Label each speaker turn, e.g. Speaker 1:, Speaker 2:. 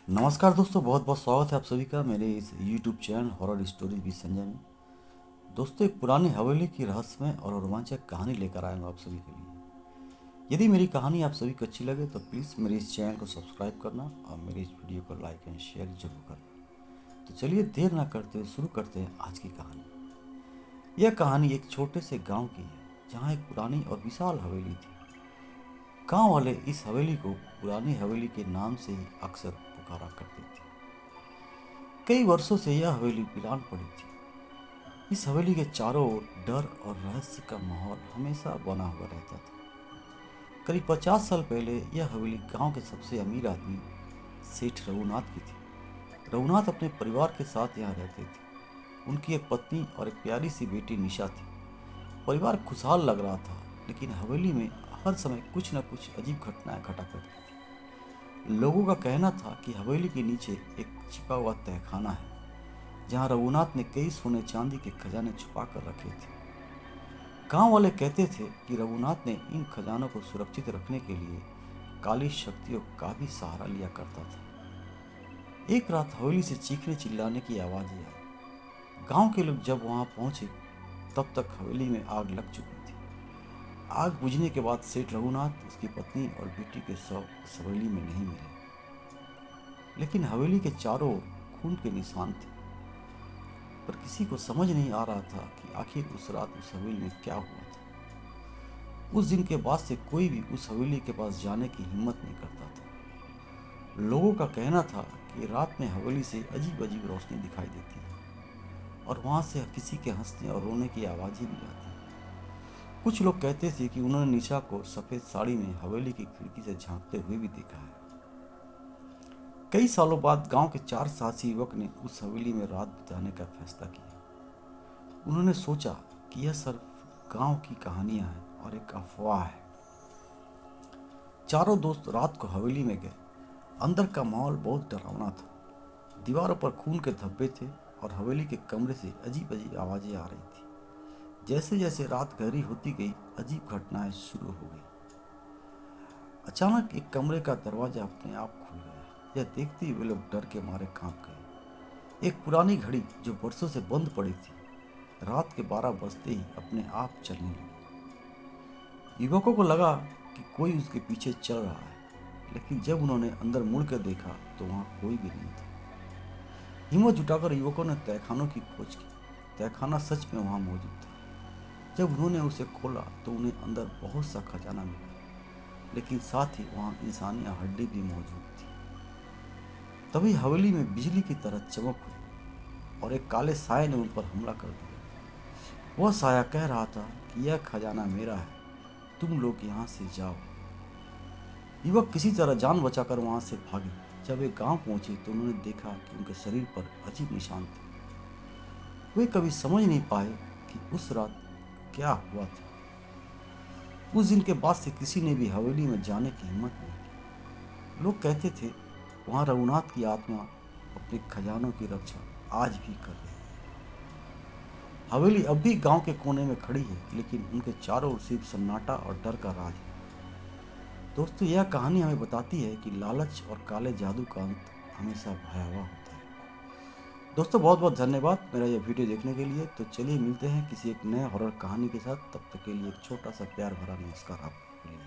Speaker 1: नमस्कार दोस्तों, बहुत बहुत स्वागत है आप सभी का मेरे इस YouTube channel horror stories with Sanjay में। दोस्तों, एक पुरानी हवेली की रहस्यमय और रोमांचक कहानी लेकर आया हूँ आप सभी के लिए। यदि मेरी कहानी आप सभी को अच्छी लगे तो प्लीज़ मेरे इस चैनल को सब्सक्राइब करना और मेरे इस वीडियो को लाइक एंड शेयर जरूर करना। तो चलिए देर ना करते हुए शुरू करते हैं आज की कहानी। यह कहानी एक छोटे से गाँव की है जहाँ एक पुरानी और विशाल हवेली थी। गांव वाले इस हवेली को पुरानी हवेली के नाम से ही अक्सर पुकारा करते थे। कई वर्षों से यह हवेली वीरान पड़ी थी। इस हवेली के चारों ओर डर और रहस्य का माहौल हमेशा बना हुआ रहता था। करीब 50 साल पहले यह हवेली गांव के सबसे अमीर आदमी सेठ रघुनाथ की थी। रघुनाथ अपने परिवार के साथ यहाँ रहते थे। उनकी एक पत्नी और एक प्यारी सी बेटी निशा थी। परिवार खुशहाल लग रहा था, लेकिन हवेली में हर समय कुछ न कुछ अजीब घटनाएं घटा करती थी। लोगों का कहना था कि हवेली के नीचे एक छिपा हुआ तहखाना है जहां रघुनाथ ने कई सोने चांदी के खजाने छुपा कर रखे थे। गांव वाले कहते थे कि रघुनाथ ने इन खजानों को सुरक्षित रखने के लिए काली शक्तियों का भी सहारा लिया करता था। एक रात हवेली से चीखने चिल्लाने की आवाज़ें आई। गांव के लोग जब वहां पहुंचे तब तक हवेली में आग लग चुकी थी। आग बुझने के बाद सेठ रघुनाथ, उसकी पत्नी और बेटी के शव उस हवेली में नहीं मिले, लेकिन हवेली के चारों ओर खून के निशान थे। पर किसी को समझ नहीं आ रहा था कि आखिर उस रात उस हवेली में क्या हुआ था। उस दिन के बाद से कोई भी उस हवेली के पास जाने की हिम्मत नहीं करता था। लोगों का कहना था कि रात में हवेली से अजीब अजीब रोशनी दिखाई देती है और वहां से किसी के हंसने और रोने की आवाज़ें भी आती हैं। कुछ लोग कहते थे कि उन्होंने निशा को सफ़ेद साड़ी में हवेली की खिड़की से झांकते हुए भी देखा है। कई सालों बाद गांव के 4 साहसी युवक ने उस हवेली में रात बिताने का फैसला किया। उन्होंने सोचा कि यह सिर्फ गांव की कहानियां हैं और एक अफवाह है। चारों दोस्त रात को हवेली में गए। अंदर का माहौल बहुत डरावना था। दीवारों पर खून के धब्बे थे और हवेली के कमरे से अजीब अजीब आवाज़ें आ रही थी। जैसे जैसे रात गहरी होती गई, अजीब घटनाएं शुरू हो गई। अचानक एक कमरे का दरवाजा अपने आप खुल गया। यह देखते ही वे लोग डर के मारे कांप गए। एक पुरानी घड़ी जो वर्षों से बंद पड़ी थी, रात के 12 बजते ही अपने आप चलने लगी। युवकों को लगा कि कोई उसके पीछे चल रहा है, लेकिन जब उन्होंने अंदर मुड़ कर देखा तो वहां कोई भी नहीं था। हिम्मत जुटाकर युवकों ने तहखानों की खोज की। तहखाना सच में वहां मौजूद था। जब उन्होंने उसे खोला तो उन्हें अंदर बहुत सा खजाना मिला, लेकिन साथ ही वहां इंसानी हड्डी भी मौजूद थी। तभी हवेली में बिजली की तरह चमक हुई और एक काले साये ने उन पर हमला कर दिया। वह साया कह रहा था कि यह खजाना मेरा है, तुम लोग यहाँ से जाओ। युवक किसी तरह जान बचाकर वहां से भागे। जब वे गांव पहुंचे तो उन्होंने देखा कि उनके शरीर पर अजीब निशान थे। वे कभी समझ नहीं पाए कि उस रात क्या हुआ था। उस दिन के बाद से किसी ने भी हवेली में जाने की हिम्मत नहीं की। लोग कहते थे वहां रघुनाथ की आत्मा अपने खजानों की रक्षा आज भी कर रही है। हवेली अब भी गांव के कोने में खड़ी है, लेकिन उनके चारों ओर सिर्फ सन्नाटा और डर का राज है। दोस्तों, यह कहानी हमें बताती है कि लालच और काले जादू का अंत हमेशा भयावह होता है। दोस्तों, बहुत बहुत धन्यवाद मेरा यह वीडियो देखने के लिए। तो चलिए मिलते हैं किसी एक नए हॉरर कहानी के साथ। तब तक के लिए एक छोटा सा प्यार भरा नमस्कार आपके लिए।